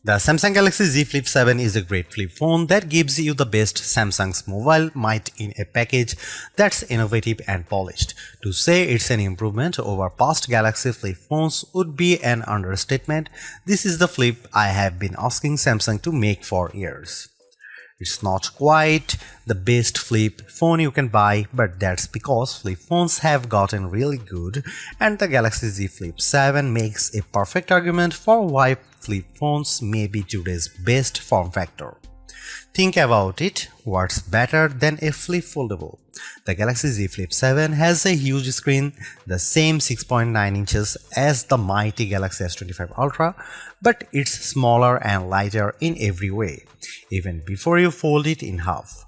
The Samsung Galaxy Z Flip 7 is a great flip phone that gives you the best Samsung's mobile might in a package that's innovative and polished. To say it's an improvement over past Galaxy flip phones would be an understatement. This is the flip I have been asking Samsung to make for years. It's not quite the best flip phone you can buy, but that's because flip phones have gotten really good, and the Galaxy Z Flip 7 makes a perfect argument for why flip phones may be today's best form factor. Think about it, what's better than a flip foldable? The Galaxy Z Flip 7 has a huge screen, the same 6.9 inches as the mighty Galaxy S25 Ultra, but it's smaller and lighter in every way, even before you fold it in half.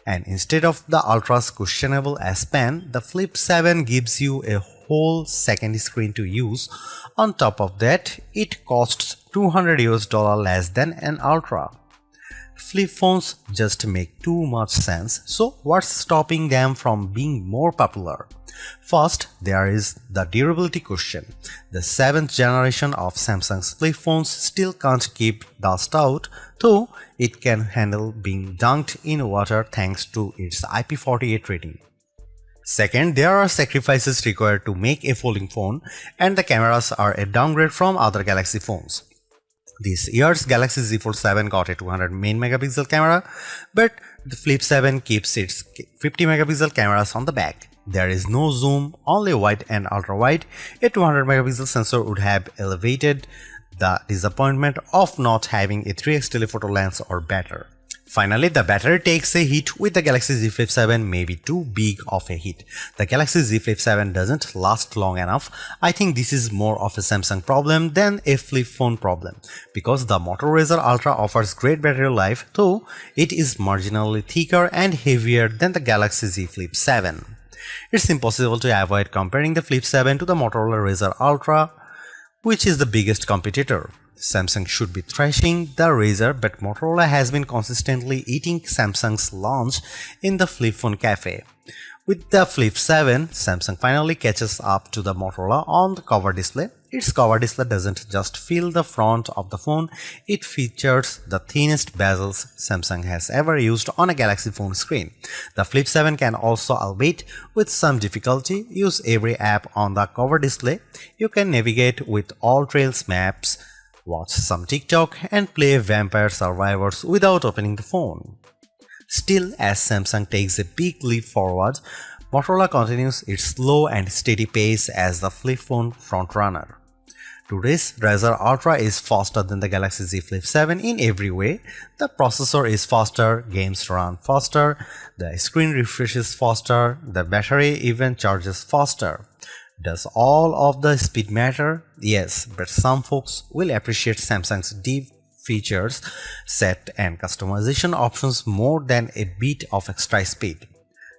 And instead of the Ultra's questionable S Pen, the Flip 7 gives you a whole second screen to use. On top of that, it costs $200 less than an Ultra. Flip phones just make too much sense, so what's stopping them from being more popular? First, there is the durability question. The 7th generation of Samsung's flip phones still can't keep dust out, though it can handle being dunked in water thanks to its IP48 rating. Second, there are sacrifices required to make a folding phone, and the cameras are a downgrade from other Galaxy phones. This year's Galaxy Z Fold 7 got a 200 main megapixel camera, but the Flip 7 keeps its 50 megapixel cameras on the back. There is no zoom, only wide and ultra wide. A 200 megapixel sensor would have elevated the disappointment of not having a 3x telephoto lens or better. Finally, the battery takes a hit with the Galaxy Z Flip 7, maybe too big of a hit. The Galaxy Z Flip 7 doesn't last long enough. I think this is more of a Samsung problem than a flip phone problem, because the Moto Razr Ultra offers great battery life, though it is marginally thicker and heavier than the Galaxy Z Flip 7. It's impossible to avoid comparing the Flip 7 to the Motorola Razr Ultra, which is the biggest competitor. Samsung should be thrashing the Razr, but Motorola has been consistently eating Samsung's lunch in the flip phone cafe. With the Flip 7, Samsung finally catches up to the Motorola on the cover display. Its cover display doesn't just fill the front of the phone, it features the thinnest bezels Samsung has ever used on a Galaxy phone screen. The Flip 7 can also, albeit with some difficulty, use every app on the cover display. You can navigate with all Trails maps, watch some TikTok, and play Vampire Survivors without opening the phone. Still, as Samsung takes a big leap forward, Motorola continues its slow and steady pace as the flip phone frontrunner. Today's Razr Ultra is faster than the Galaxy Z Flip 7 in every way. The processor is faster, games run faster, the screen refreshes faster, the battery even charges faster. Does all of the speed matter? Yes, but some folks will appreciate Samsung's deep features set and customization options more than a bit of extra speed.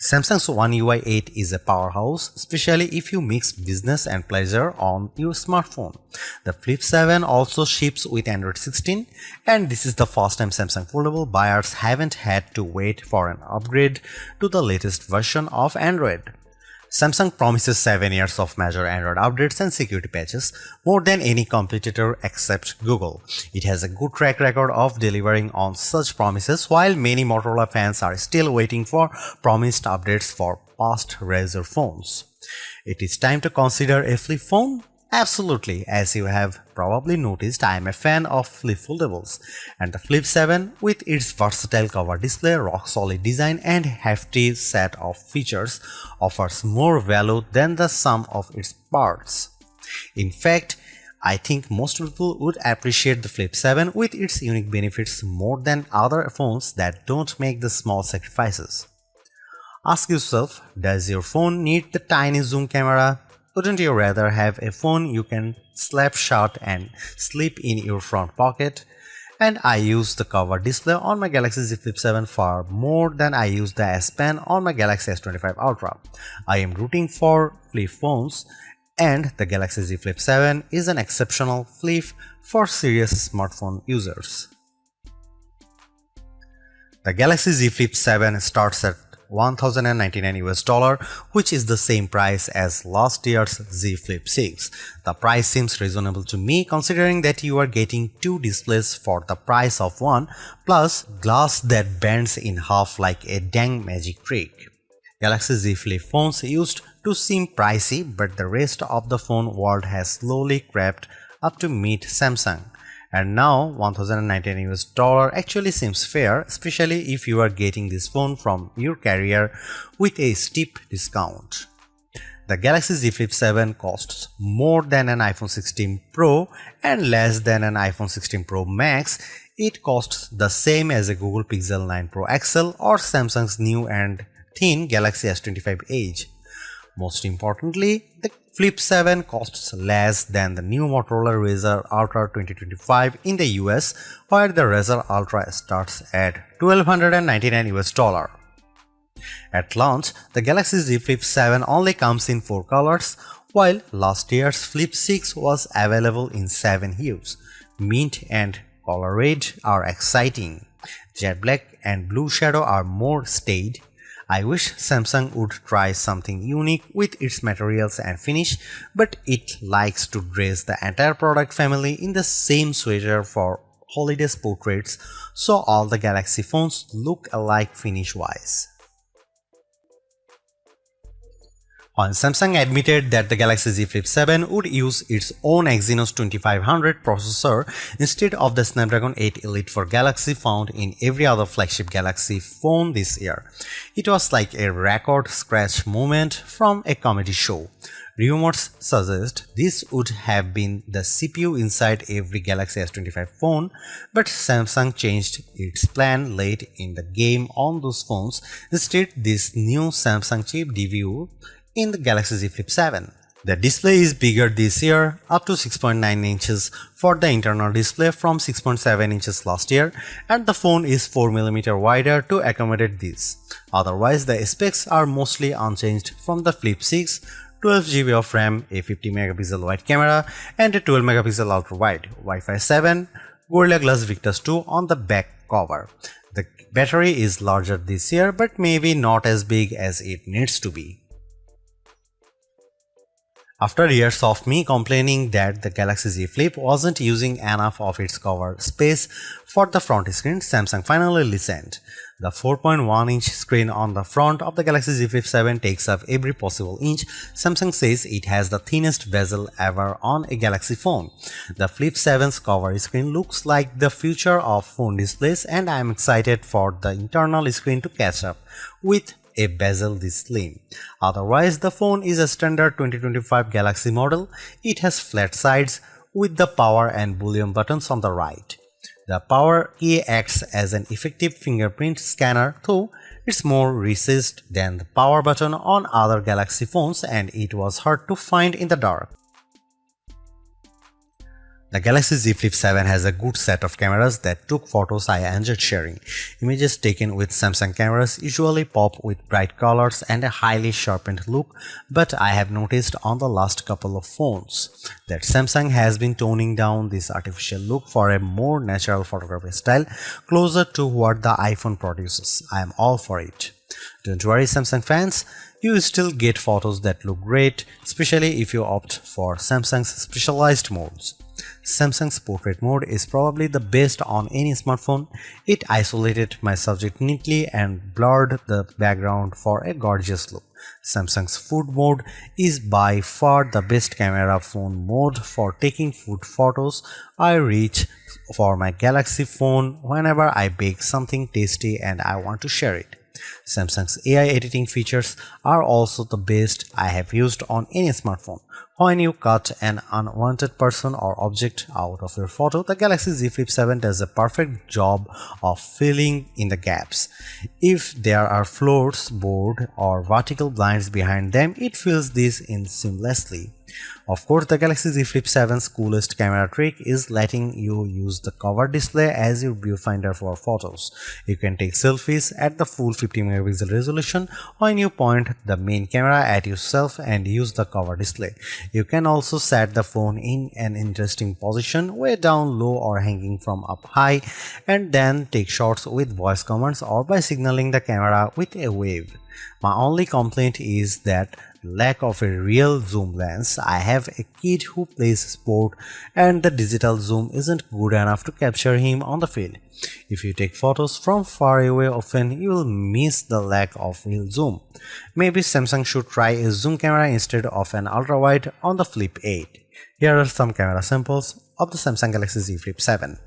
Samsung's One UI 8 is a powerhouse, especially if you mix business and pleasure on your smartphone. The Flip 7 also ships with Android 16, and this is the first time Samsung Foldable buyers haven't had to wait for an upgrade to the latest version of Android. Samsung promises 7 years of major Android updates and security patches, more than any competitor except Google. It has a good track record of delivering on such promises, while many Motorola fans are still waiting for promised updates for past Razr phones. It is time to consider a flip phone? Absolutely, as you have probably noticed, I am a fan of flip foldables, and the Flip 7, with its versatile cover display, rock-solid design, and hefty set of features, offers more value than the sum of its parts. In fact, I think most people would appreciate the Flip 7 with its unique benefits more than other phones that don't make the small sacrifices. Ask yourself, does your phone need the tiny zoom camera? Wouldn't you rather have a phone you can slap shut and slip in your front pocket? And I use the cover display on my Galaxy Z Flip 7 far more than I use the S Pen on my Galaxy S25 Ultra. I am rooting for flip phones, and the Galaxy Z Flip 7 is an exceptional flip for serious smartphone users. The Galaxy Z Flip 7 starts at $1,099 US, which is the same price as last year's Z Flip 6. The price seems reasonable to me considering that you are getting two displays for the price of one, plus glass that bends in half like a dang magic trick. Galaxy Z Flip phones used to seem pricey, but the rest of the phone world has slowly crept up to meet Samsung. And now $1,099 US actually seems fair, especially if you are getting this phone from your carrier with a steep discount. The Galaxy Z Flip 7 costs more than an iPhone 16 Pro and less than an iPhone 16 Pro Max. It costs the same as a Google Pixel 9 Pro XL or Samsung's new and thin Galaxy S25 Edge. Most importantly, the Flip 7 costs less than the new Motorola Razr Ultra 2025 in the US, where the Razr Ultra starts at $1,299 US. At launch, the Galaxy Z Flip 7 only comes in 4 colors, while last year's Flip 6 was available in 7 hues. Mint and color red are exciting. Jet black and blue shadow are more staid. I wish Samsung would try something unique with its materials and finish, but it likes to dress the entire product family in the same sweater for holiday portraits, so all the Galaxy phones look alike finish-wise. While Samsung admitted that the Galaxy Z Flip 7 would use its own Exynos 2500 processor instead of the Snapdragon 8 Elite for Galaxy found in every other flagship Galaxy phone this year, it was like a record scratch moment from a comedy show. Rumors suggest this would have been the CPU inside every Galaxy S25 phone, but Samsung changed its plan late in the game on those phones. Instead, this new Samsung chip debuted in the Galaxy Z Flip 7. The display is bigger this year, up to 6.9 inches for the internal display from 6.7 inches last year, and the phone is 4mm wider to accommodate this. Otherwise, the specs are mostly unchanged from the Flip 6, 12GB of RAM, a 50MP wide camera, and a 12MP ultra-wide, Wi-Fi 7, Gorilla Glass Victus 2 on the back cover. The battery is larger this year, but maybe not as big as it needs to be. After years of me complaining that the Galaxy Z Flip wasn't using enough of its cover space for the front screen, Samsung finally listened. The 4.1-inch screen on the front of the Galaxy Z Flip 7 takes up every possible inch. Samsung says it has the thinnest bezel ever on a Galaxy phone. The Flip 7's cover screen looks like the future of phone displays, and I am excited for the internal screen to catch up with a bezel this slim. Otherwise, the phone is a standard 2025 Galaxy model. It has flat sides with the power and volume buttons on the right. The power key acts as an effective fingerprint scanner, though it's more recessed than the power button on other Galaxy phones, and it was hard to find in the dark. The Galaxy Z Flip 7 has a good set of cameras that took photos I enjoyed sharing. Images taken with Samsung cameras usually pop with bright colors and a highly sharpened look, but I have noticed on the last couple of phones that Samsung has been toning down this artificial look for a more natural photography style, closer to what the iPhone produces. I am all for it. Don't worry, Samsung fans, you still get photos that look great, especially if you opt for Samsung's specialized modes. Samsung's portrait mode is probably the best on any smartphone. It isolated my subject neatly and blurred the background for a gorgeous look. Samsung's food mode is by far the best camera phone mode for taking food photos. I reach for my Galaxy phone whenever I bake something tasty and I want to share it. Samsung's AI editing features are also the best I have used on any smartphone. When you cut an unwanted person or object out of your photo, the Galaxy Z Flip 7 does a perfect job of filling in the gaps. If there are floors, board, or vertical blinds behind them, it fills this in seamlessly. Of course, the Galaxy Z Flip 7's coolest camera trick is letting you use the cover display as your viewfinder for photos. You can take selfies at the full 50 megapixel resolution when you point the main camera at yourself and use the cover display. You can also set the phone in an interesting position, way down low or hanging from up high, and then take shots with voice commands or by signaling the camera with a wave. My only complaint is that lack of a real zoom lens. I have a kid who plays sport and the digital zoom isn't good enough to capture him on the field. If you take photos from far away often, you will miss the lack of real zoom. Maybe Samsung should try a zoom camera instead of an ultra-wide on the Flip 8. Here are some camera samples of the Samsung Galaxy Z Flip 7.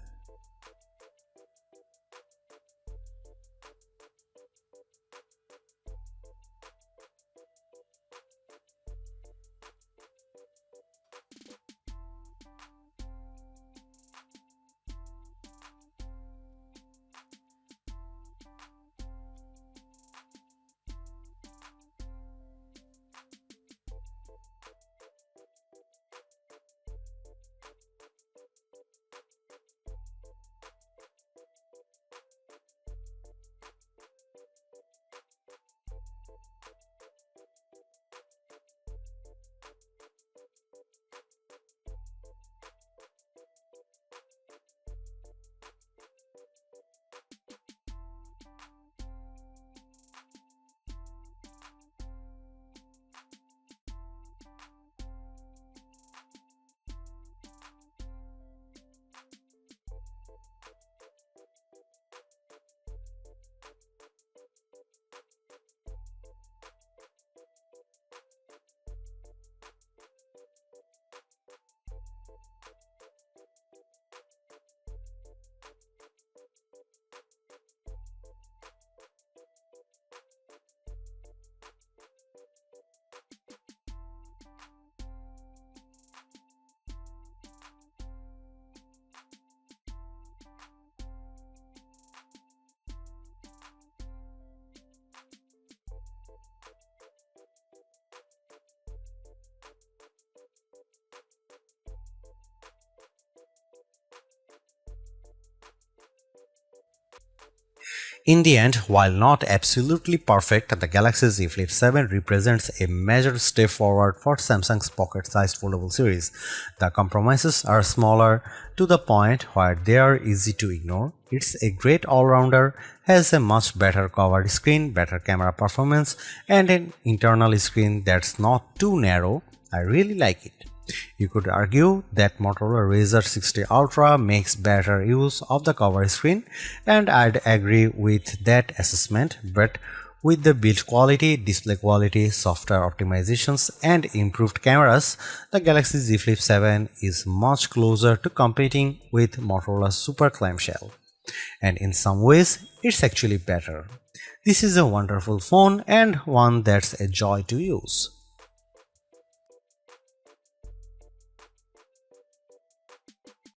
In the end, while not absolutely perfect, the Galaxy Z Flip 7 represents a major step forward for Samsung's pocket-sized foldable series. The compromises are smaller to the point where they are easy to ignore. It's a great all-rounder, has a much better covered screen, better camera performance, and an internal screen that's not too narrow. I really like it. You could argue that Motorola Razr 60 Ultra makes better use of the cover screen, and I'd agree with that assessment, but with the build quality, display quality, software optimizations, and improved cameras, the Galaxy Z Flip 7 is much closer to competing with Motorola's Super Clamshell. And in some ways, it's actually better. This is a wonderful phone and one that's a joy to use.